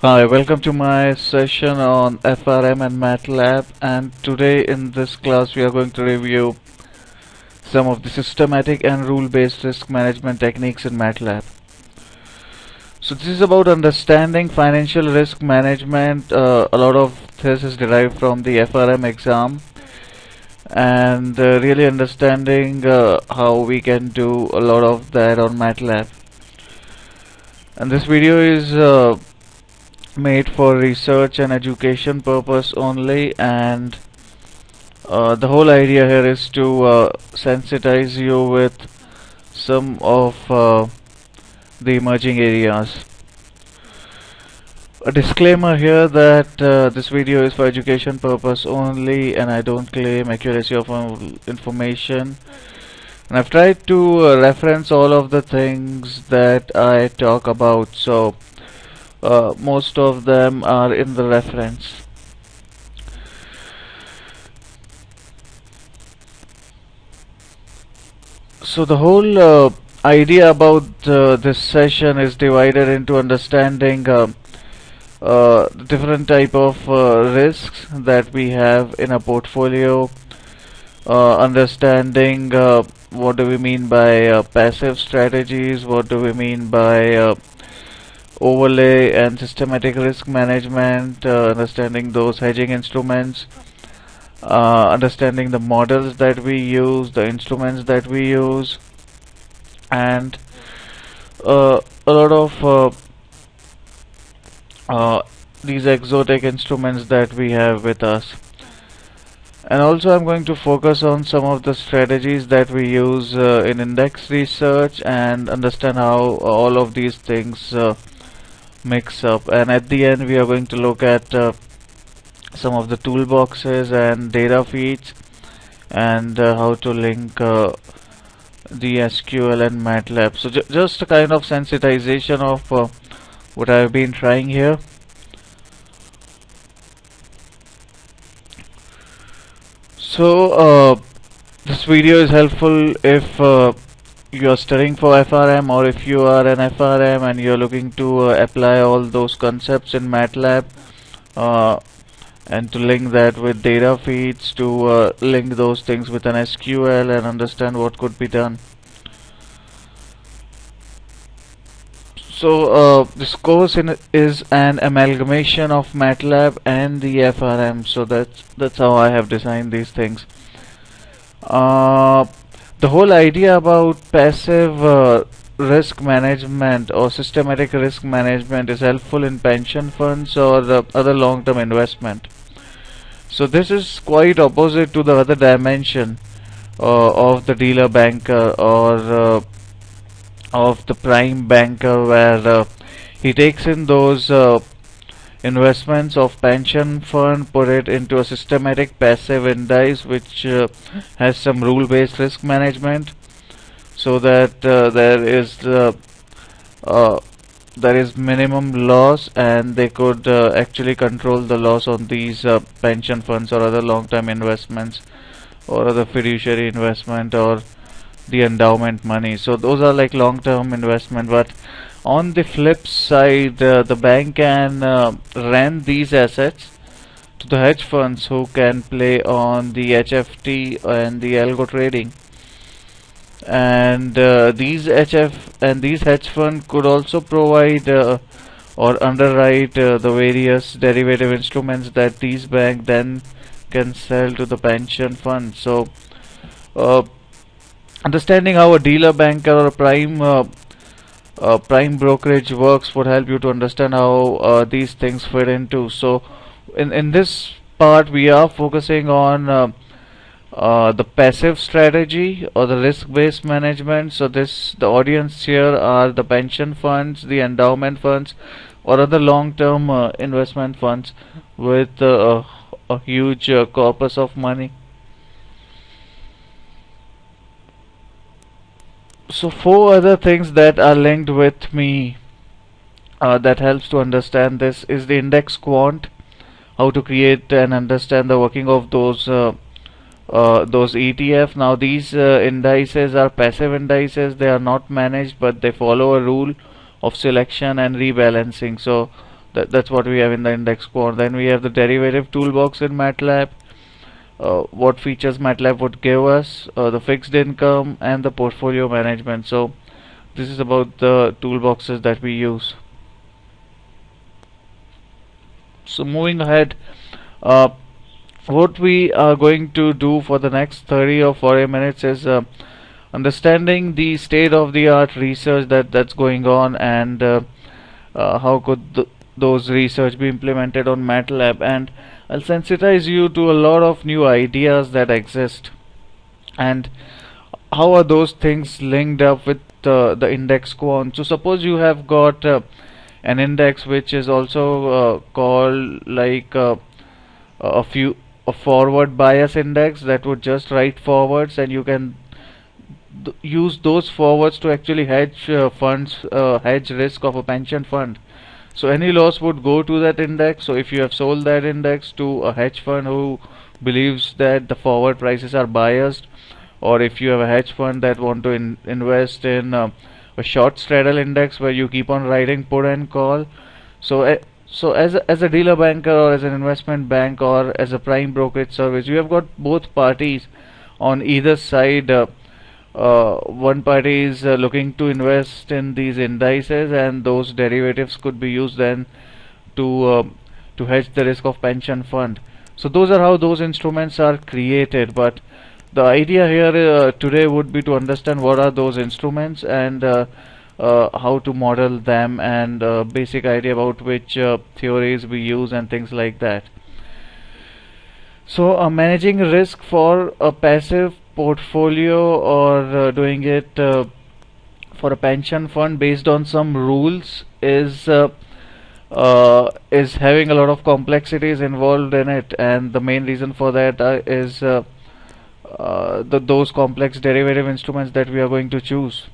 Hi, welcome to my session on FRM and MATLAB, and today in this class we are going to review some of the systematic and rule-based risk management techniques in MATLAB. So this is about understanding financial risk management. A lot of this is derived from the FRM exam, and really understanding how we can do a lot of that on MATLAB. And this video is made for research and education purpose only, and the whole idea here is to sensitize you with some of the emerging areas. A disclaimer here that this video is for education purpose only, and I don't claim accuracy of information, and I've tried to reference all of the things that I talk about, so most of them are in the reference. So the whole idea about this session is divided into understanding different type of risks that we have in a portfolio, understanding what do we mean by passive strategies, what do we mean by overlay and systematic risk management, understanding those hedging instruments, understanding the models that we use, the instruments that we use, and a lot of these exotic instruments that we have with us. And also I'm going to focus on some of the strategies that we use in index research and understand how all of these things mix up. And at the end we are going to look at some of the toolboxes and data feeds, and how to link the SQL and MATLAB. So just a kind of sensitization of what I've been trying here. So this video is helpful if you are studying for FRM, or if you are an FRM and you're looking to apply all those concepts in MATLAB, and to link that with data feeds, to link those things with an SQL and understand what could be done. So this course is an amalgamation of MATLAB and the FRM, so that's how I have designed these things. The whole idea about passive risk management or systematic risk management is helpful in pension funds or other long-term investment. So this is quite opposite to the other dimension of the dealer banker, or of the prime banker, where he takes in those investments of pension fund, put it into a systematic passive index which has some rule-based risk management, so that there is minimum loss, and they could actually control the loss on these pension funds or other long-term investments or other fiduciary investment or the endowment money. So those are like long-term investment. But on the flip side, the bank can rent these assets to the hedge funds, who can play on the HFT and the algo trading. And these hedge fund could also provide or underwrite the various derivative instruments that these bank then can sell to the pension fund. So understanding how a dealer banker or a prime brokerage works would help you to understand how these things fit into. So in this part we are focusing on the passive strategy or the risk-based management. So the audience here are the pension funds, the endowment funds, or other long-term investment funds with a huge corpus of money. So 4 other things that are linked with me that helps to understand this is the index quant, how to create and understand the working of those ETF. Now these indices are passive indices, they are not managed, but they follow a rule of selection and rebalancing. So That's what we have in the index quant. Then we have the derivative toolbox in MATLAB. What features MATLAB would give us, the fixed income and the portfolio management. So this is about the toolboxes that we use. So moving ahead, what we are going to do for the next 30 or 40 minutes is understanding the state-of-the-art research that's going on, and how could those research be implemented on MATLAB, and I'll sensitize you to a lot of new ideas that exist, and how are those things linked up with the index quant. So suppose you have got an index which is also called like a forward bias index that would just write forwards, and you can use those forwards to actually hedge hedge risk of a pension fund. So any loss would go to that index. So if you have sold that index to a hedge fund who believes that the forward prices are biased, or if you have a hedge fund that want to invest in a short straddle index where you keep on writing put and call, so as a dealer banker or as an investment bank or as a prime brokerage service, you have got both parties on either side. One party is looking to invest in these indices, and those derivatives could be used then to hedge the risk of pension fund. So those are how those instruments are created. But the idea here today would be to understand what are those instruments, and how to model them, and basic idea about which theories we use and things like that. So managing risk for a passive portfolio, or doing it for a pension fund based on some rules, is having a lot of complexities involved in it, and the main reason for that is those complex derivative instruments that we are going to choose.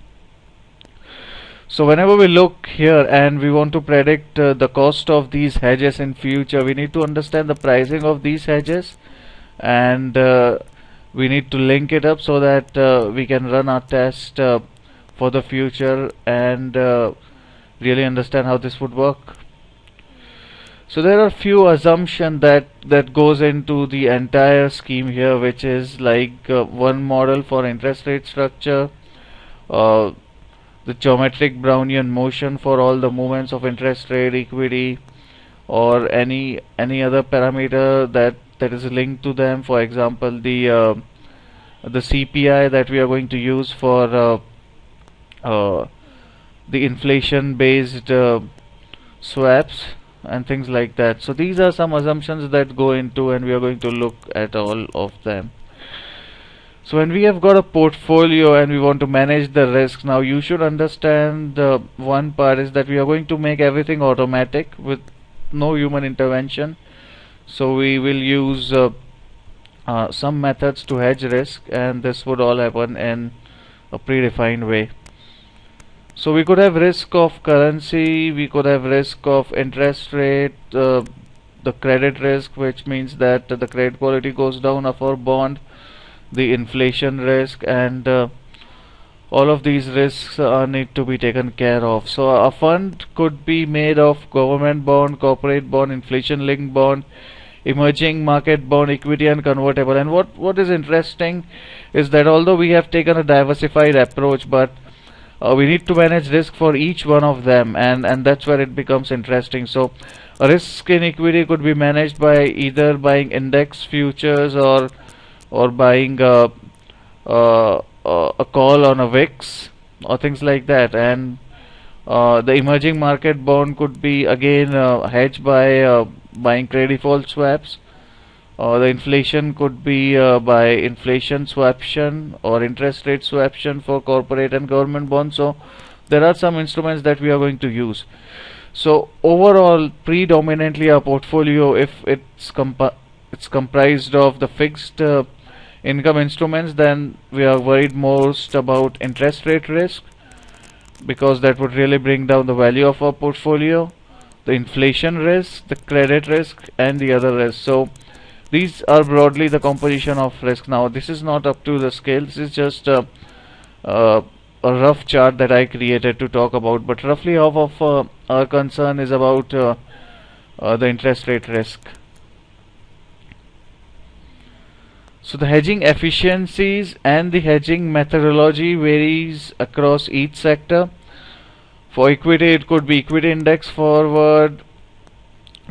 So whenever we look here and we want to predict the cost of these hedges in future, we need to understand the pricing of these hedges, and we need to link it up so that we can run our test for the future, and really understand how this would work. So there are few assumptions that goes into the entire scheme here, which is like one model for interest rate structure, the geometric Brownian motion for all the movements of interest rate, equity, or any other parameter that is linked to them. For example, the CPI that we are going to use for the inflation based swaps and things like that. So these are some assumptions that go into, and we are going to look at all of them. So when we have got a portfolio and we want to manage the risks, now you should understand one part is that we are going to make everything automatic with no human intervention. So we will use some methods to hedge risk, and this would all happen in a predefined way. So we could have risk of currency, we could have risk of interest rate, the credit risk, which means that the credit quality goes down of our bond, the inflation risk, and all of these risks need to be taken care of. So a fund could be made of government bond, corporate bond, inflation linked bond, emerging market bond, equity, and convertible. And what is interesting is that although we have taken a diversified approach, but we need to manage risk for each one of them, and that's where it becomes interesting. So a risk in equity could be managed by either buying index futures or buying a call on a VIX or things like that, and the emerging market bond could be again hedged by buying credit default swaps. The inflation could be by inflation swaption or interest rate swaption for corporate and government bonds. So there are some instruments that we are going to use. So overall, predominantly our portfolio, if it's comprised of the fixed income instruments, then we are worried most about interest rate risk, because that would really bring down the value of our portfolio, the inflation risk, the credit risk, and the other risk. So these are broadly the composition of risk. Now this is not up to the scale, this is just a rough chart that I created to talk about, but roughly half of our concern is about the interest rate risk. So the hedging efficiencies and the hedging methodology varies across each sector. For equity, it could be equity index forward.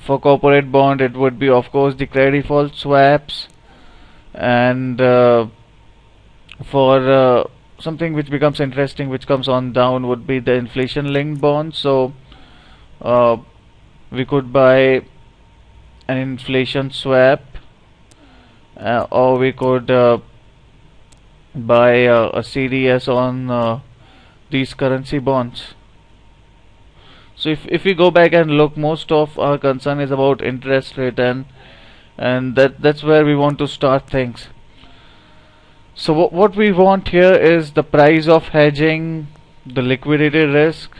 For corporate bond, it would be, of course, the credit default swaps. And for something which becomes interesting, which comes on down, would be the inflation linked bonds. So we could buy an inflation swap, or we could buy a CDS on these currency bonds. So if we go back and look, most of our concern is about interest rate, and that's where we want to start things. So what we want here is the price of hedging, the liquidity risk,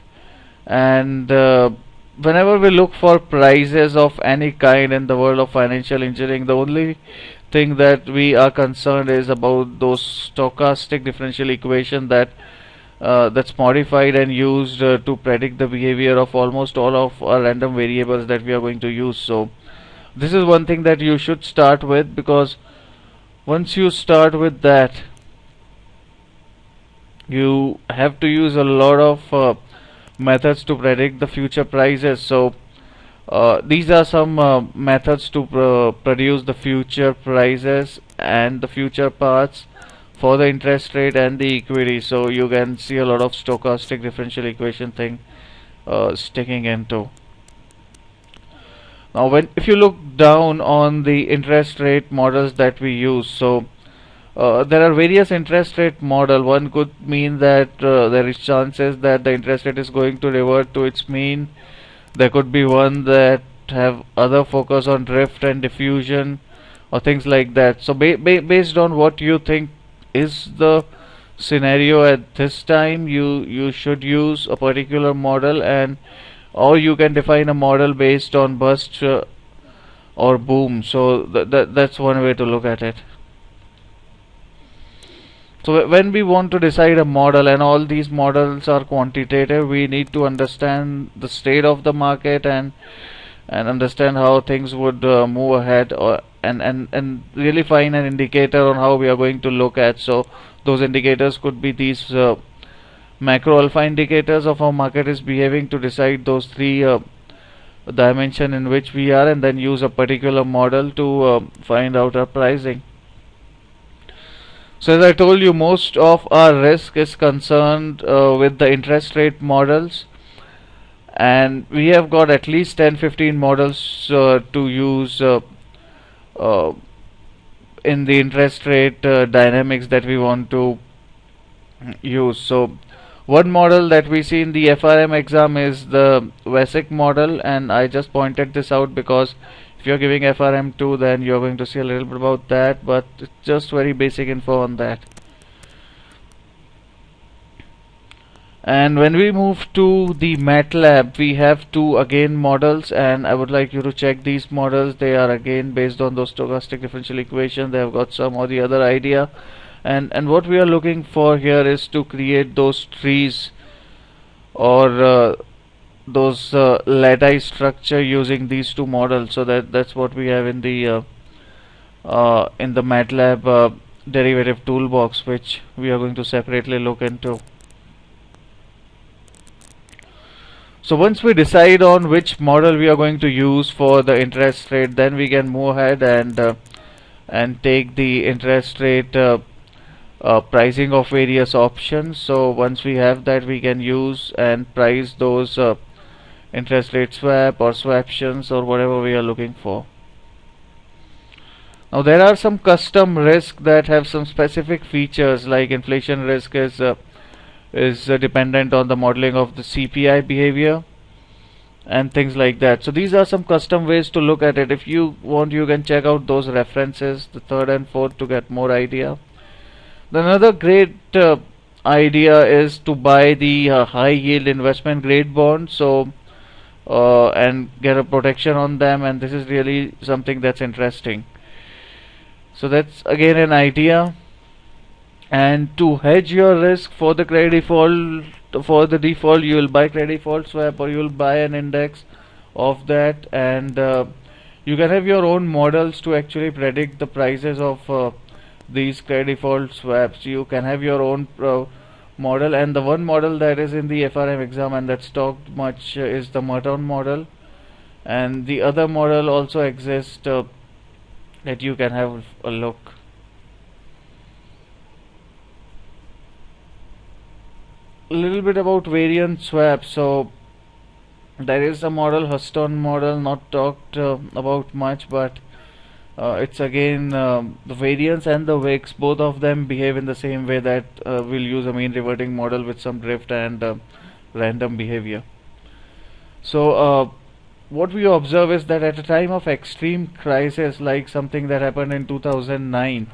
and whenever we look for prices of any kind in the world of financial engineering, the only thing that we are concerned is about those stochastic differential equation that's modified and used to predict the behavior of almost all of our random variables that we are going to use. So this is one thing that you should start with, because once you start with that, you have to use a lot of methods to predict the future prices. So these are some methods to produce the future prices and the future paths for the interest rate and the equity. So you can see a lot of stochastic differential equation thing sticking into. Now if you look down on the interest rate models that we use, so there are various interest rate model. One could mean that there is chances that the interest rate is going to revert to its mean. There could be one that have other focus on drift and diffusion or things like that. So based on what you think is the scenario at this time, you should use a particular model, and or you can define a model based on burst or boom. So that's one way to look at it. So when we want to decide a model, and all these models are quantitative, we need to understand the state of the market and understand how things would move ahead, or and really find an indicator on how we are going to look at. So those indicators could be these macro alpha indicators of how market is behaving, to decide those three dimension in which we are, and then use a particular model to find out our pricing. So as I told you, most of our risk is concerned with the interest rate models, and we have got at least 10-15 models to use in the interest rate dynamics that we want to use. So one model that we see in the FRM exam is the VASIC model, and I just pointed this out because if you're giving FRM2, then you're going to see a little bit about that, but it's just very basic info on that. And when we move to the MATLAB, we have two again models, and I would like you to check these models. They are again based on those stochastic differential equations. They have got some or the other idea, and what we are looking for here is to create those trees or those lattice structure using these two models. So that's what we have in the MATLAB derivative toolbox, which we are going to separately look into. So once we decide on which model we are going to use for the interest rate, then we can move ahead and take the interest rate pricing of various options. So once we have that, we can use and price those interest rate swap or swaptions or whatever we are looking for. Now there are some custom risk that have some specific features, like inflation risk is dependent on the modeling of the CPI behavior and things like that. So these are some custom ways to look at it. If you want, you can check out those references, the third and fourth, to get more idea. Then another great idea is to buy the high yield investment grade bonds, so and get a protection on them, and this is really something that's interesting. So that's again an idea. And to hedge your risk for the credit default, you will buy credit default swap, or you will buy an index, of that, and you can have your own models to actually predict the prices of these credit default swaps. You can have your own model, and the one model that is in the FRM exam and that's talked much is the Merton model, and the other model also exists that you can have a look. A little bit about variance swap. So there is a model, Huston model, not talked about much, but it's again the variance and the wicks, both of them behave in the same way, that we'll use a mean reverting model with some drift and random behavior. So what we observe is that at a time of extreme crisis, like something that happened in 2009,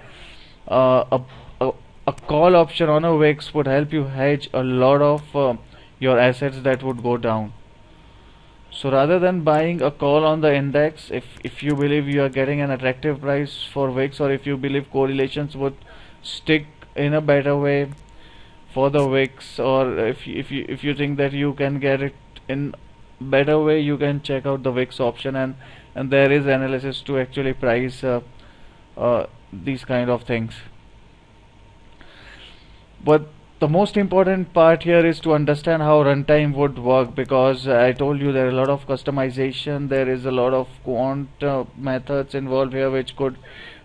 a call option on a wicks would help you hedge a lot of your assets that would go down. So rather than buying a call on the index, if you believe you are getting an attractive price for wicks, or if you believe correlations would stick in a better way for the wicks, or if you think that you can get it in better way, you can check out the wicks option, and there is analysis to actually price these kind of things. But the most important part here is to understand how runtime would work, because I told you there are a lot of customization, there is a lot of quant methods involved here, which could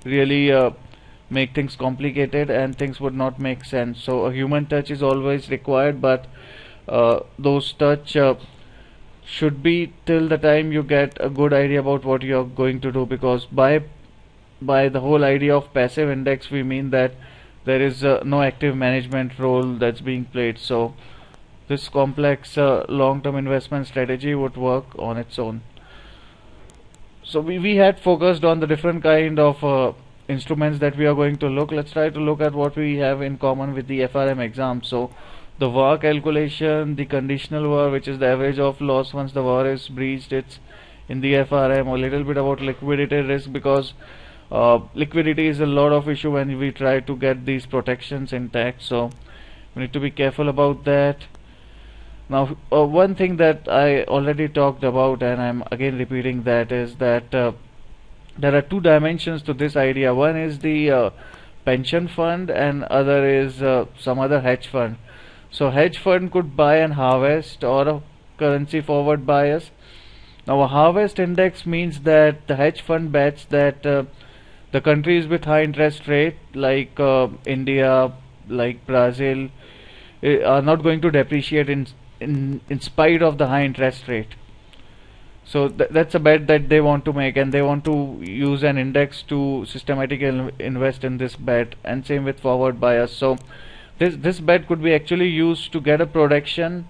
really make things complicated and things would not make sense. So a human touch is always required, but those touch should be till the time you get a good idea about what you're going to do, because by the whole idea of passive index we mean that there is no active management role that's being played. So this complex long-term investment strategy would work on its own. So we had focused on the different kind of instruments that we are going to look. Let's try to look at what we have in common with the FRM exam. So the VAR calculation, the conditional VAR, which is the average of loss once the VAR is breached, it's in the FRM. A little bit about liquidity risk, because liquidity is a lot of issue when we try to get these protections intact, so we need to be careful about that. Now one thing that I already talked about, and I'm again repeating that, is that there are two dimensions to this idea. One is the pension fund, and other is some other hedge fund. So hedge fund could buy and harvest, or a currency forward bias. Now a harvest index means that the hedge fund bets that the countries with high interest rate, like India, like Brazil, are not going to depreciate in spite of the high interest rate. So that's a bet that they want to make, and they want to use an index to systematically invest in this bet, and same with forward bias. So this bet could be actually used to get a protection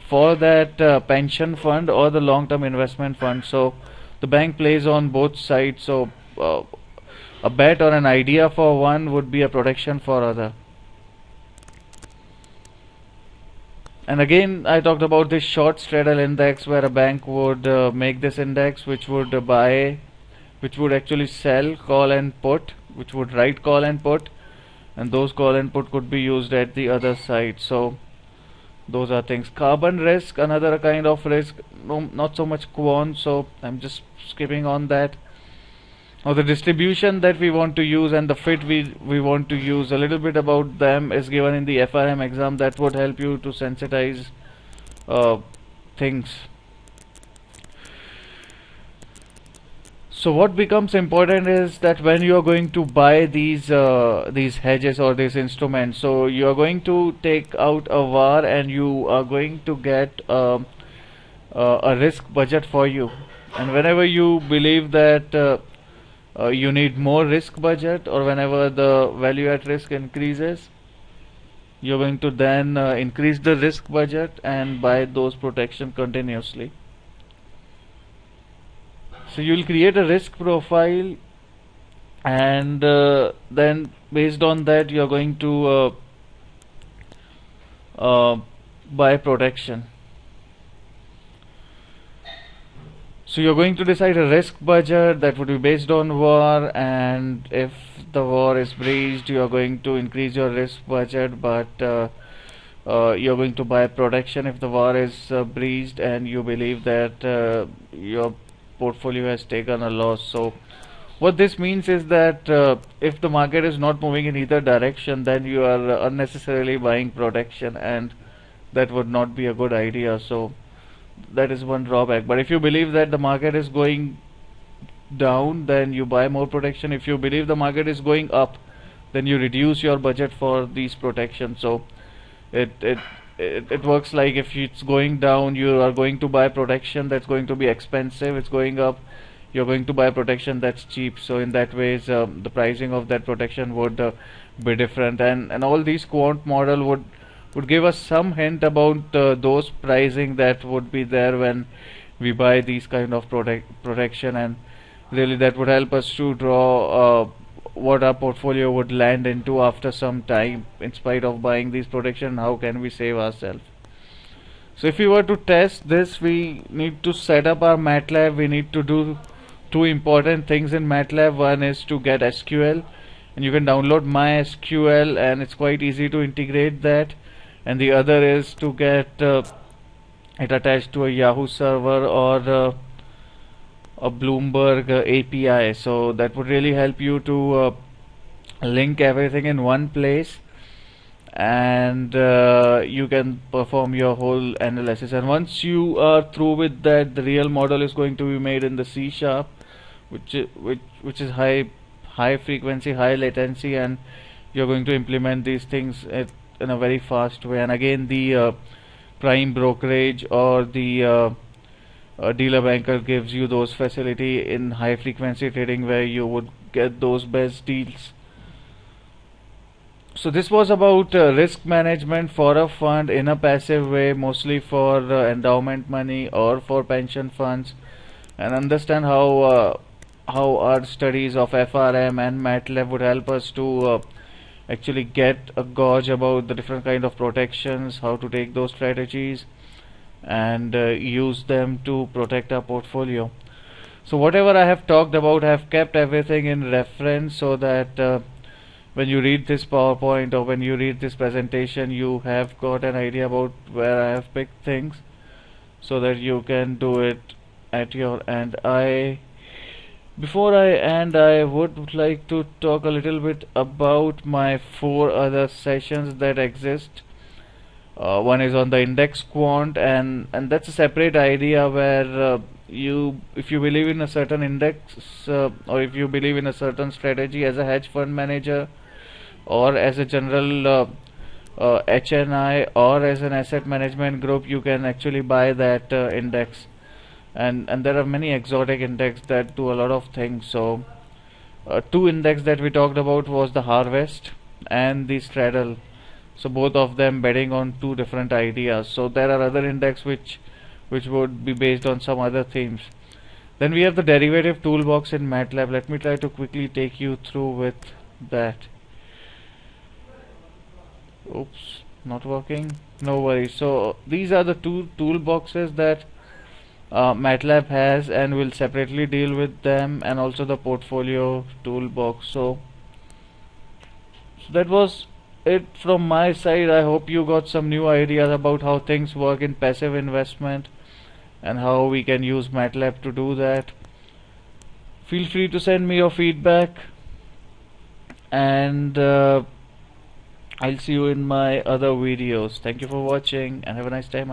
for that pension fund or the long-term investment fund. So the bank plays on both sides. So a bet or an idea for one would be a protection for other. And again, I talked about this short straddle index, where a bank would make this index, which would buy, which would actually sell call and put, which would write call and put, and those call and put could be used at the other side. So those are things. Carbon risk, another kind of risk, no, not so much quant, so I'm just skipping on that. Now the distribution that we want to use and the fit we want to use, a little bit about them is given in the FRM exam. That would help you to sensitize things. So what becomes important is that when you are going to buy these hedges or these instruments, so you are going to take out a VAR and you are going to get a risk budget for you. And whenever you believe that you need more risk budget, or whenever the value at risk increases, you're going to then increase the risk budget and buy those protection continuously. So you will create a risk profile, and then based on that you are going to buy protection. So you're going to decide a risk budget that would be based on VAR, and if the VAR is breached, you are going to increase your risk budget, but you're going to buy protection if the VAR is breached and you believe that your portfolio has taken a loss. So what this means is that if the market is not moving in either direction, then you are unnecessarily buying protection, and that would not be a good idea. So that is one drawback. But if you believe that the market is going down, then you buy more protection. If you believe the market is going up, then you reduce your budget for these protections. So it works like if it's going down, you are going to buy protection that's going to be expensive. It's going up, you're going to buy protection that's cheap. So in that ways, the pricing of that protection would be different, and all these quant model would give us some hint about those pricing that would be there when we buy these kind of protection, and really that would help us to draw what our portfolio would land into after some time in spite of buying these protection. How can we save ourselves? So if we were to test this, we need to set up our MATLAB. We need to do two important things in MATLAB. One is to get SQL, and you can download MySQL, and it's quite easy to integrate that. And the other is to get it attached to a Yahoo server or a Bloomberg API. So that would really help you to link everything in one place, and you can perform your whole analysis. And once you are through with that, the real model is going to be made in the C#, which is high frequency, high latency, and you're going to implement these things in a very fast way. And again, the prime brokerage or the dealer banker gives you those facility in high frequency trading where you would get those best deals. So this was about risk management for a fund in a passive way, mostly for endowment money or for pension funds, and understand how our studies of FRM and MATLAB would help us to actually get a gauge about the different kind of protections, how to take those strategies and use them to protect our portfolio. So whatever I have talked about, I have kept everything in reference so that when you read this PowerPoint or when you read this presentation, you have got an idea about where I have picked things so that you can do it at your end. Before I end, I would like to talk a little bit about my 4 other sessions that exist. One is on the index quant, and that's a separate idea where if you believe in a certain index or if you believe in a certain strategy as a hedge fund manager or as a general HNI or as an asset management group, you can actually buy that index. And there are many exotic index that do a lot of things. So 2 index that we talked about was the Harvest and the Straddle. So both of them betting on 2 different ideas. So there are other index which would be based on some other themes. Then we have the derivative toolbox in MATLAB. Let me try to quickly take you through with that. Oops, not working. No worries. So these are the 2 toolboxes that MATLAB has, and we'll separately deal with them, and also the portfolio toolbox. So that was it from my side. I hope you got some new ideas about how things work in passive investment and how we can use MATLAB to do that. Feel free to send me your feedback, and I'll see you in my other videos. Thank you for watching and have a nice time.